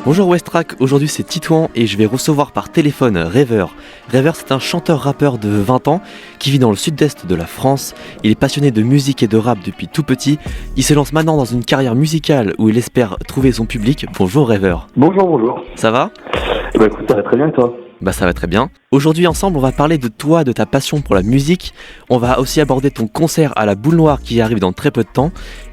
Bonjour Westrack, aujourd'hui c'est Titouan et je vais recevoir par téléphone Rêveur. Rêveur, c'est un chanteur-rappeur de 20 ans qui vit dans le sud-est de la France. Il est passionné de musique et de rap depuis tout petit. Il se lance maintenant dans une carrière musicale où il espère trouver son public. Bonjour Rêveur. Bonjour. Ça va ? Bah écoute, ça va très bien et toi ? Bah ça va très bien. Aujourd'hui ensemble on va parler de toi, de ta passion pour la musique. On va aussi aborder ton concert à la Boule Noire qui arrive dans très peu de temps.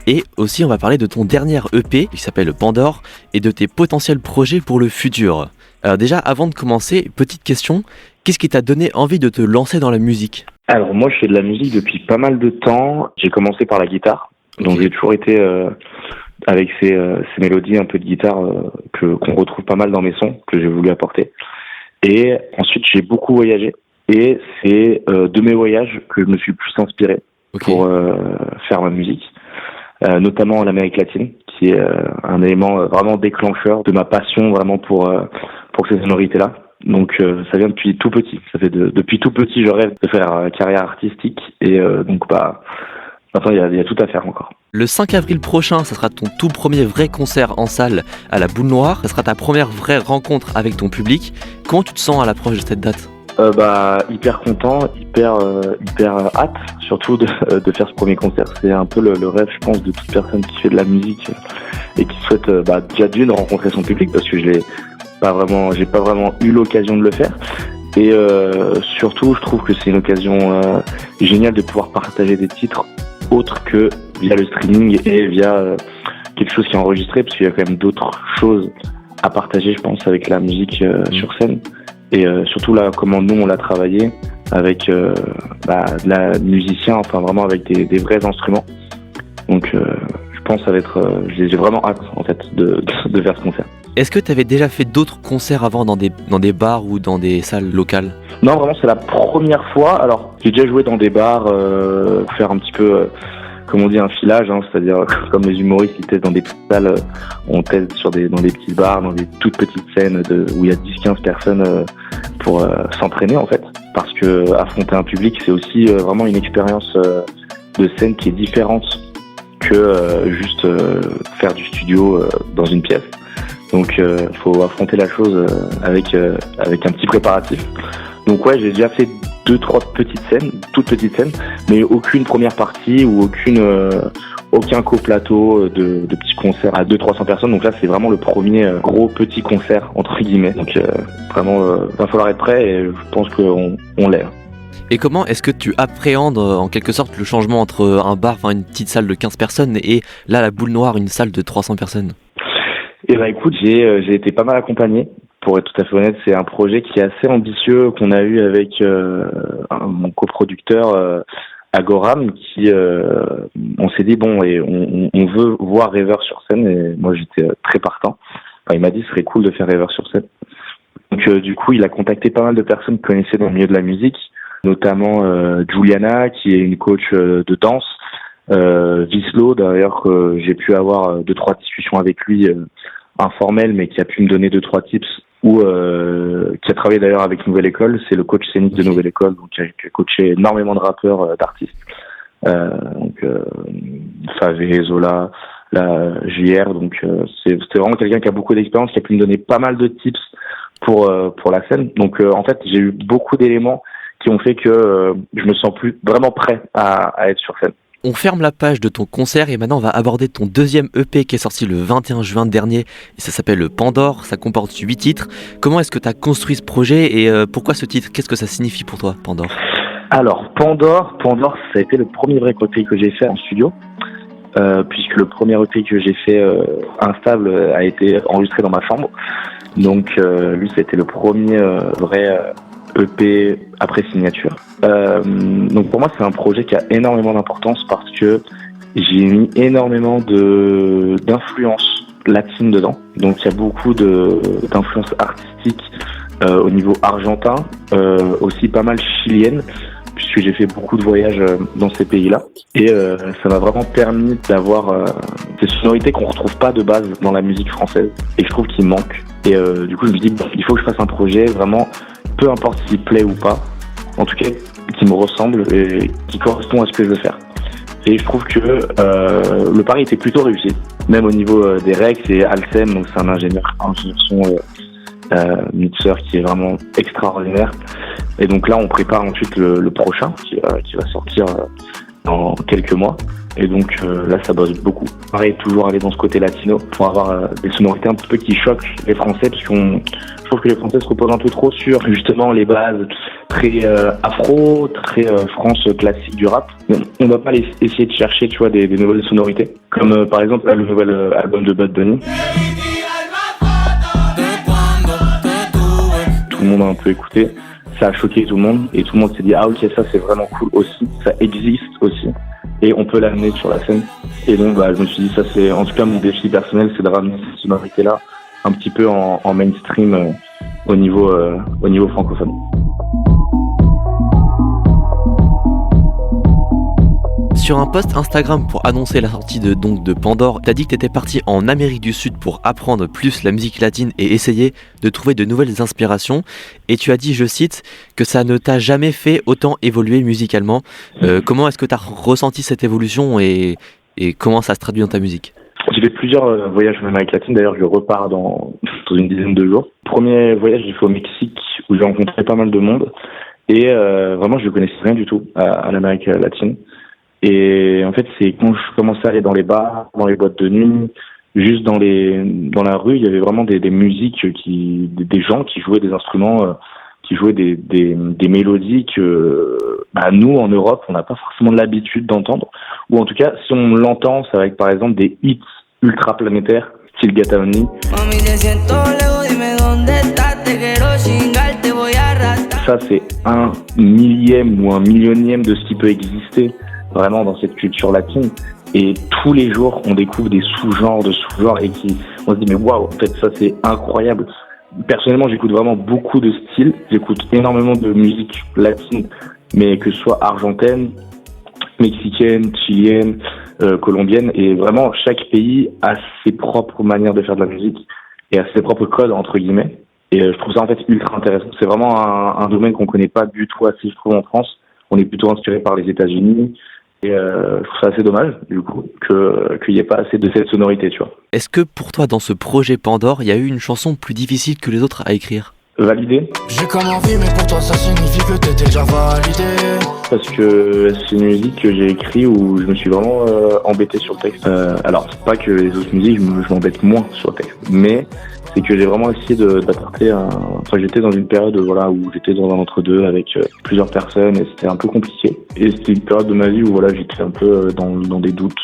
Et aussi on va parler de ton dernier EP qui s'appelle Pandore et de tes potentiels projets pour le futur. Alors déjà avant de commencer, petite question, qu'est-ce qui t'a donné envie de te lancer dans la musique ? Alors moi je fais de la musique depuis pas mal de temps. J'ai commencé par la guitare, donc j'ai toujours été avec ces mélodies un peu de guitare qu'on retrouve pas mal dans mes sons que j'ai voulu apporter. Et ensuite j'ai beaucoup voyagé et c'est de mes voyages que je me suis plus inspiré pour faire ma musique. Notamment en Amérique latine, qui est un élément vraiment déclencheur de ma passion vraiment pour ces sonorités-là. Donc ça vient depuis tout petit. Ça fait depuis tout petit, je rêve de faire carrière artistique et donc maintenant il y a tout à faire encore. Le 5 avril prochain, ça sera ton tout premier vrai concert en salle à la Boule Noire. Ça sera ta première vraie rencontre avec ton public. Comment tu te sens à l'approche de cette date ? Hyper content, hyper hâte, surtout de faire ce premier concert. C'est un peu le rêve, je pense, de toute personne qui fait de la musique et qui souhaite déjà d'une rencontrer son public, parce que j'ai pas vraiment eu l'occasion de le faire. Et surtout, je trouve que c'est une occasion géniale de pouvoir partager des titres autres que via le streaming et via quelque chose qui est enregistré, parce qu'il y a quand même d'autres choses à partager, je pense, avec la musique sur scène. Et surtout là, comment nous on l'a travaillé avec de la musicien, enfin vraiment avec des vrais instruments. Donc je pense que ça va être, j'ai vraiment hâte en fait de faire ce concert. Est-ce que tu avais déjà fait d'autres concerts avant dans des bars ou dans des salles locales ? Non, vraiment c'est la première fois. Alors j'ai déjà joué dans des bars, faire un petit peu comme on dit un filage, c'est-à-dire comme les humoristes ils testent dans des petites salles, on teste dans des petits bars, dans des toutes petites scènes où il y a 10-15 personnes pour s'entraîner en fait, parce que affronter un public c'est aussi vraiment une expérience de scène qui est différente que juste faire du studio dans une pièce. Donc il faut affronter la chose avec un petit préparatif. Donc ouais, j'ai déjà fait 2-3 toutes petites scènes, mais aucune première partie ou aucun co-plateau de petits concerts à 200-300 personnes. Donc là, c'est vraiment le premier gros petit concert, entre guillemets. Donc vraiment, va falloir être prêt et je pense qu'on l'est. Et comment est-ce que tu appréhendes en quelque sorte le changement entre un bar, une petite salle de 15 personnes et là, la Boule Noire, une salle de 300 personnes ? Eh ben écoute, j'ai été pas mal accompagné. Pour être tout à fait honnête, c'est un projet qui est assez ambitieux qu'on a eu avec mon coproducteur Agoram, qui on s'est dit et on veut voir Rêveur sur scène, et moi j'étais très partant. Enfin, il m'a dit ce serait cool de faire Rêveur sur scène. Donc du coup, il a contacté pas mal de personnes qu'il connaissait dans le milieu de la musique, notamment Juliana, qui est une coach de danse, Vislo d'ailleurs, que j'ai pu avoir 2-3 discussions avec lui informelles, mais qui a pu me donner 2-3 tips, ou qui a travaillé d'ailleurs avec Nouvelle École, c'est le coach scénique de Nouvelle École, donc qui a coaché énormément de rappeurs, d'artistes, Favé, Zola, la JR, donc c'était vraiment quelqu'un qui a beaucoup d'expérience, qui a pu me donner pas mal de tips pour la scène. Donc en fait j'ai eu beaucoup d'éléments qui ont fait que je me sens plus vraiment prêt à être sur scène. On ferme la page de ton concert et maintenant on va aborder ton deuxième EP qui est sorti le 21 juin dernier et ça s'appelle Pandore, ça comporte 8 titres. Comment est-ce que tu as construit ce projet et pourquoi ce titre ? Qu'est-ce que ça signifie pour toi, Pandore ? Alors Pandore, ça a été le premier vrai EP que j'ai fait en studio, puisque le premier EP que j'ai fait instable a été enregistré dans ma chambre. Donc lui, ça a été le premier vrai EP après signature. Donc pour moi c'est un projet qui a énormément d'importance parce que j'ai mis énormément d'influences latines dedans. Donc il y a beaucoup d'influences artistiques au niveau argentin, aussi pas mal chilienne, puisque j'ai fait beaucoup de voyages dans ces pays-là. Et ça m'a vraiment permis d'avoir des sonorités qu'on retrouve pas de base dans la musique française et que je trouve qu'il manque. Et du coup je me dis il faut que je fasse un projet vraiment, peu importe s'il plaît ou pas, en tout cas qui me ressemble et qui correspond à ce que je veux faire. Et je trouve que le pari était plutôt réussi. Même au niveau des règles, c'est Alcem, donc c'est un ingénieur son mixeur qui est vraiment extraordinaire. Et donc là, on prépare ensuite le prochain qui va sortir dans quelques mois. Et donc là, ça bosse beaucoup. Pareil, toujours aller dans ce côté latino pour avoir des sonorités un petit peu qui choquent les Français, parce je trouve que les Français se reposent un peu trop sur justement les bases très afro, très France classique du rap. Mais on va pas essayer de chercher, tu vois, des nouvelles sonorités, comme par exemple le nouvel album de Bad Bunny. Tout le monde a un peu écouté, ça a choqué tout le monde et tout le monde s'est dit ah ok, ça c'est vraiment cool aussi, ça existe aussi et on peut l'amener sur la scène. Et donc je me suis dit ça c'est en tout cas mon défi personnel, c'est de ramener cette sonorité là un petit peu en mainstream au niveau francophone. Sur un post Instagram pour annoncer la sortie de Pandore, t'as dit que t'étais parti en Amérique du Sud pour apprendre plus la musique latine et essayer de trouver de nouvelles inspirations. Et tu as dit, je cite, que ça ne t'a jamais fait autant évoluer musicalement. Comment est-ce que t'as ressenti cette évolution et comment ça se traduit dans ta musique ? J'ai fait plusieurs voyages en Amérique latine, d'ailleurs je repars dans une dizaine de jours. Premier voyage, j'ai fait au Mexique où j'ai rencontré pas mal de monde et vraiment je ne connaissais rien du tout à l'Amérique latine. Et en fait, c'est quand je commençais à aller dans les bars, dans les boîtes de nuit, juste dans la rue, il y avait vraiment des musiques des gens qui jouaient des instruments, qui jouaient des mélodies que nous en Europe, on n'a pas forcément l'habitude d'entendre. Ou en tout cas, si on l'entend, ça va être par exemple des hits ultra planétaires, style Gata Only. Ça, c'est 1/1000 ou 1/100000 de ce qui peut exister vraiment dans cette culture latine. Et tous les jours, on découvre des sous-genres et on se dit mais waouh, en fait ça c'est incroyable. Personnellement, j'écoute vraiment beaucoup de styles, j'écoute énormément de musique latine, mais que ce soit argentine, mexicaine, chilienne, colombienne, et vraiment chaque pays a ses propres manières de faire de la musique et a ses propres codes entre guillemets. Et je trouve ça en fait ultra intéressant. C'est vraiment un domaine qu'on connaît pas du tout assez, je trouve, en France. On est plutôt inspiré par les États-Unis. Et je trouve ça assez dommage, du coup, qu'il n'y ait pas assez de cette sonorité, tu vois. Est-ce que pour toi, dans ce projet Pandore, il y a eu une chanson plus difficile que les autres à écrire ? Validé. J'ai comme envie, mais pour toi ça signifie que t'es déjà validé. Parce que c'est une musique que j'ai écrite où je me suis vraiment embêté sur le texte. Alors, c'est pas que les autres musiques, je m'embête moins sur le texte, mais c'est que j'ai vraiment essayé d'apporter Enfin, j'étais dans une période où j'étais dans un entre-deux avec plusieurs personnes et c'était un peu compliqué. Et c'était une période de ma vie où j'étais un peu dans des doutes.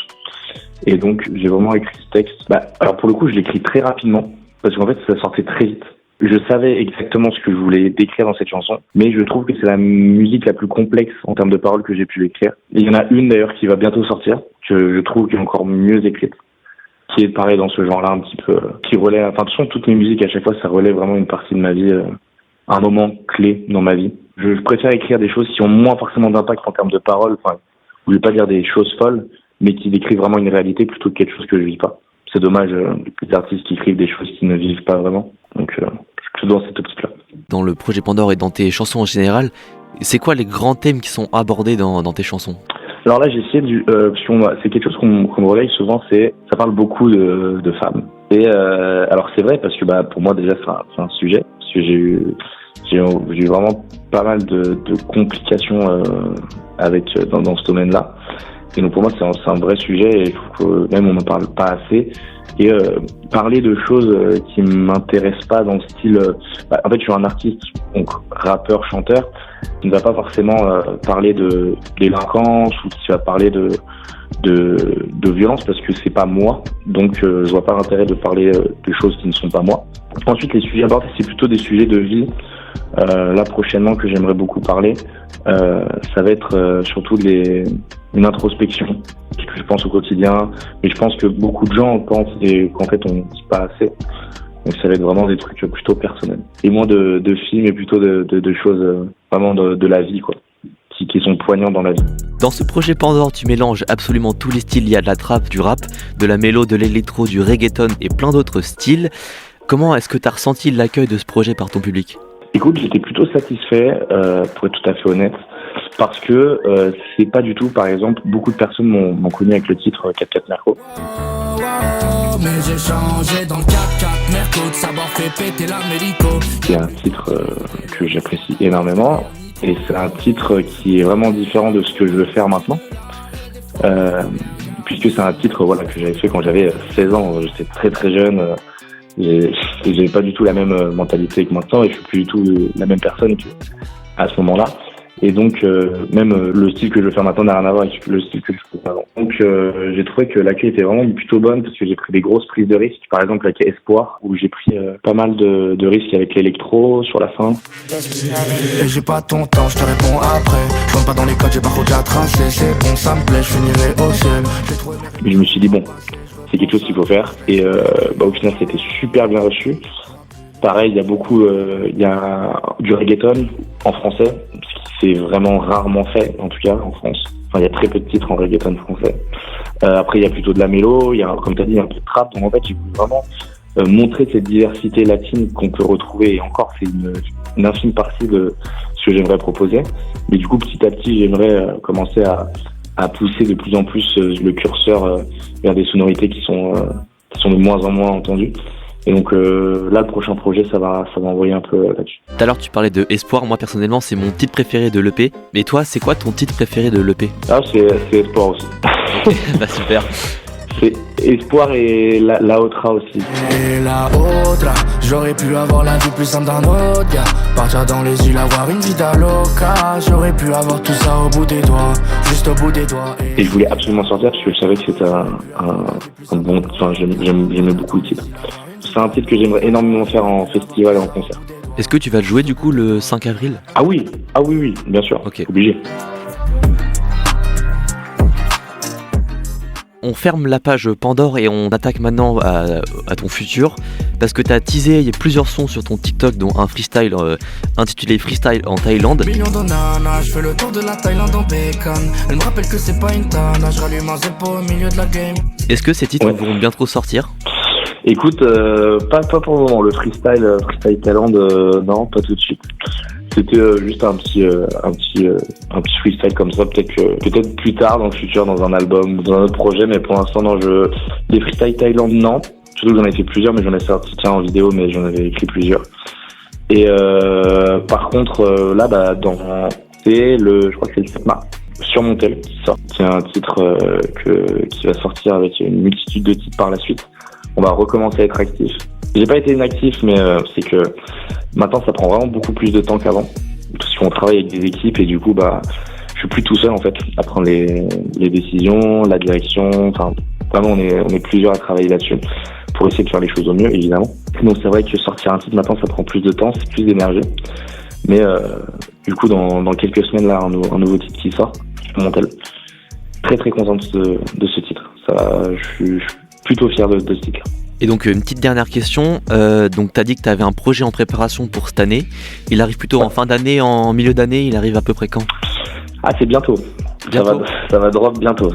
Et donc, j'ai vraiment écrit ce texte. Alors pour le coup, je l'écris très rapidement parce qu'en fait, ça sortait très vite. Je savais exactement ce que je voulais décrire dans cette chanson, mais je trouve que c'est la musique la plus complexe en termes de paroles que j'ai pu écrire. Et il y en a une d'ailleurs qui va bientôt sortir, que je trouve qui est encore mieux écrite, qui est pareil dans ce genre-là un petit peu, qui relaie, enfin de toute façon toutes mes musiques à chaque fois ça relaie vraiment une partie de ma vie, un moment clé dans ma vie. Je préfère écrire des choses qui ont moins forcément d'impact en termes de paroles, enfin, je vais pas dire des choses folles, mais qui décrivent vraiment une réalité plutôt que quelque chose que je vis pas. C'est dommage, les artistes qui écrivent des choses qui ne vivent pas vraiment, donc je suis dans cette optique-là. Dans le projet Pandore et dans tes chansons en général, c'est quoi les grands thèmes qui sont abordés dans tes chansons ? Alors là, j'ai essayé c'est quelque chose qu'on me relaye souvent, ça parle beaucoup de femmes. Et alors c'est vrai parce que pour moi déjà c'est un sujet, parce que j'ai eu vraiment pas mal de complications dans ce domaine-là. Et donc pour moi c'est un vrai sujet et je trouve que même on n'en parle pas assez. Et parler de choses qui m'intéressent pas dans le style... en fait, je suis un artiste, donc rappeur, chanteur, qui ne va pas forcément parler de délinquance ou qui va parler de violence parce que c'est pas moi. Donc, je vois pas l'intérêt de parler de choses qui ne sont pas moi. Ensuite, les sujets abordés, c'est plutôt des sujets de vie. Là, prochainement, que j'aimerais beaucoup parler, ça va être surtout une introspection que je pense au quotidien, mais je pense que beaucoup de gens pensent et qu'en fait on ne dit pas assez. Donc ça va être vraiment des trucs plutôt personnels. Et moins de films et plutôt de choses vraiment de la vie, quoi, qui sont poignants dans la vie. Dans ce projet Pandore, tu mélanges absolument tous les styles. Il y a de la trap, du rap, de la mélo, de l'électro, du reggaeton et plein d'autres styles. Comment est-ce que tu as ressenti l'accueil de ce projet par ton public ? Écoute, j'étais plutôt satisfait, pour être tout à fait honnête. parce que c'est pas du tout, par exemple, beaucoup de personnes m'ont connu avec le titre 4-4 Merco. Mais j'ai changé dans le 4-4 Merco, de savoir fait péter l'Américo. C'est un titre que j'apprécie énormément et c'est un titre qui est vraiment différent de ce que je veux faire maintenant. Puisque c'est un titre que j'avais fait quand j'avais 16 ans, j'étais très très jeune, j'avais pas du tout la même mentalité que maintenant et je suis plus du tout la même personne qu'à ce moment-là. Et donc même le style que je veux faire maintenant n'a rien à voir avec le style que je faisais avant. Donc j'ai trouvé que l'accueil était vraiment plutôt bonne parce que j'ai pris des grosses prises de risques, par exemple avec Espoir où j'ai pris pas mal de risques avec l'électro sur la fin. Et j'ai pas ton temps, je te réponds après. Je rentre pas dans les codes, j'ai pas trop déjà tracé. C'est bon, ça me plaît, je finirai au ciel. Mais je me suis dit bon, c'est quelque chose qu'il faut faire et au final c'était super bien reçu. Pareil, il y a beaucoup, il y a du reggaeton en français, c'est vraiment rarement fait, en tout cas en France. Enfin, il y a très peu de titres en reggaeton français. Après, il y a plutôt de la mélo, il y a, comme tu as dit, un peu de trap. Donc en fait, j'ai voulu vraiment montrer cette diversité latine qu'on peut retrouver. Et encore, c'est une infime partie de ce que j'aimerais proposer. Mais du coup, petit à petit, j'aimerais commencer à pousser de plus en plus le curseur vers des sonorités qui sont de moins en moins entendues. Et donc là, le prochain projet, ça va envoyer un peu là-dessus. Tout à l'heure, tu parlais de Espoir. Moi, personnellement, c'est mon titre préféré de l'EP. Mais toi, c'est quoi ton titre préféré de l'EP ? Ah, c'est Espoir aussi. Bah super. C'est Espoir et la Otra aussi. Et la Otra, j'aurais pu avoir la vie plus simple d'un autre gars. Partir dans les îles, avoir une vida loca. J'aurais pu avoir tout ça au bout des doigts, juste au bout des doigts. Et je voulais absolument sortir parce que je savais que c'était un bon... Enfin, j'aimais beaucoup le titre. C'est un titre que j'aimerais énormément faire en festival et en concert. Est-ce que tu vas le jouer du coup le 5 avril ? Ah oui, bien sûr, Ok. Obligé. On ferme la page Pandore et on attaque maintenant à ton futur parce que tu as teasé il y a plusieurs sons sur ton TikTok dont un freestyle intitulé Freestyle en Thaïlande. Millions de nanas, je fais le tour de la Thaïlande en bacon. Elle me rappelle que c'est pas une tana, je rallume un zépo au milieu de la game. Est-ce que ces titres vont bientôt sortir ? Écoute, pas pour le moment. Le freestyle Thaïlande, non, pas tout de suite. C'était juste un petit freestyle comme ça, peut-être plus tard dans le futur, dans un album ou dans un autre projet, mais pour l'instant, non, les freestyle Thaïlande, non. Surtout que j'en ai fait plusieurs, mais j'en ai sorti en vidéo, mais j'en avais écrit plusieurs. Et par contre, là, je crois que c'est le 7 mars, sur mon tel qui sort. C'est un titre qui va sortir avec une multitude de titres par la suite. On va recommencer à être actif. J'ai pas été inactif, mais c'est que maintenant ça prend vraiment beaucoup plus de temps qu'avant. Parce qu'on travaille avec des équipes et du coup, je suis plus tout seul en fait à prendre les décisions, la direction. Enfin, vraiment, on est plusieurs à travailler là-dessus pour essayer de faire les choses au mieux, évidemment. Donc c'est vrai que sortir un titre maintenant, ça prend plus de temps, c'est plus d'énergie. Mais du coup, dans quelques semaines là, un nouveau titre qui sort, mon tel. Très très content de ce titre. Je suis plutôt fier de ce titre. Et donc une petite dernière question, donc tu as dit que tu avais un projet en préparation pour cette année, il arrive plutôt en fin d'année, en milieu d'année, il arrive à peu près quand ? Ah, c'est bientôt. Ça va drop bientôt.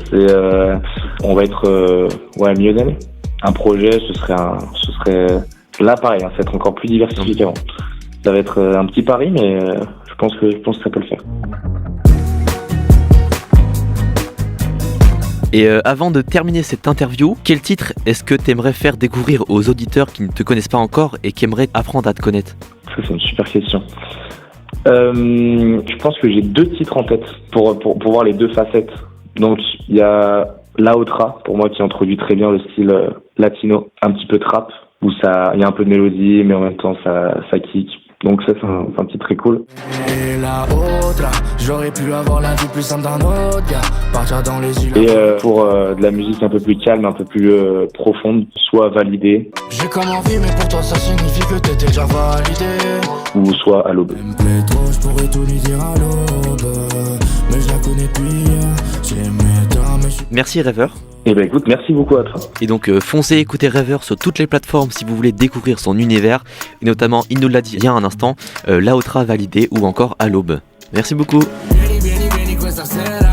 On va être milieu d'année. Un projet, ce serait là pareil, ça va être encore plus diversifié qu'avant. Ça va être un petit pari, mais je pense que ça peut le faire. Et avant de terminer cette interview, quel titre est-ce que tu aimerais faire découvrir aux auditeurs qui ne te connaissent pas encore et qui aimeraient apprendre à te connaître ? Ça, c'est une super question. Je pense que j'ai 2 titres en tête pour voir les 2 facettes. Donc, il y a La Otra, pour moi, qui introduit très bien le style latino, un petit peu trap, où il y a un peu de mélodie, mais en même temps, ça kick. Donc ça, c'est un titre très cool. Et la Otra, j'aurais pu avoir la vie plus simple d'un autre gars. Partir dans les îles. Et pour de la musique un peu plus calme, un peu plus profonde, soit Validé. J'ai comme envie, mais pour toi ça signifie que t'étais déjà validé. Ou soit À l'aube. Elle me plaît trop, je pourrais tout lui dire à l'aube. Mais je la connais depuis, c'est méta, mais Merci Rêveur. Eh ben écoute, merci beaucoup à toi. Et donc foncez écouter Rêveur sur toutes les plateformes si vous voulez découvrir son univers, et notamment, il nous l'a dit il y a un instant, La Otra Validé ou encore À l'aube. Merci beaucoup. vieni, vieni, questa sera